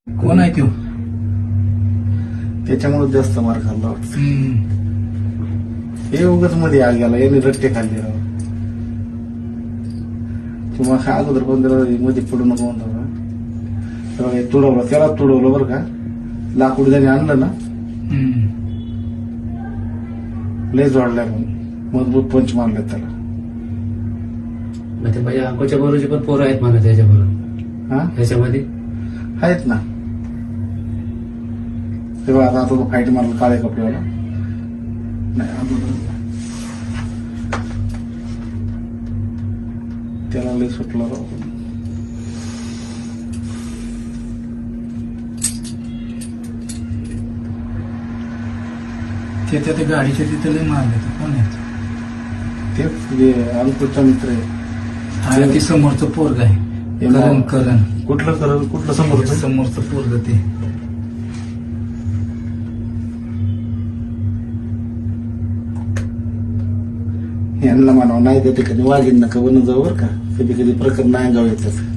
कोण आहे तो? त्याच्यामुळे जास्त मार खाल्ला वाटतं. हे उगाच मध्ये आग गेला, याने रट्टे खाल्ले राव. किंवा हा अगोदर पण त्याला मध्ये पडू नको म्हणतो का, तेव्हा हे तुडवलं, त्याला तुडवलं बरं का. लाकूड ज्याने आणलं ना लय जोडल्या, पण मजबूत पंच मारले त्याला. मग ते माझ्या अंकोच्या बरोबरचे पण पोरं आहेत मला त्याच्याबरोबर. हा त्याच्यामध्ये आहेत ना. तेव्हा आता तो फाईट मारला काळे कपड्याला. नाही अगोदर त्याला लय सुटला राव. त्याच्या ते गाडीच्या तिथे लय मारले. कोण आहे? तेच जे अंकुरचा मित्र आहे. हा ते समोरचं पोरग आहे. हे करण करण कुठलं करण, कुठलं समोरचं? समोरचं पोरग ते. यांना म्हणावं नाही त्या ठिकाणी वाघीन नका बनून जाऊ बरं का. कधी कधी प्रकरण अंगावर येतात.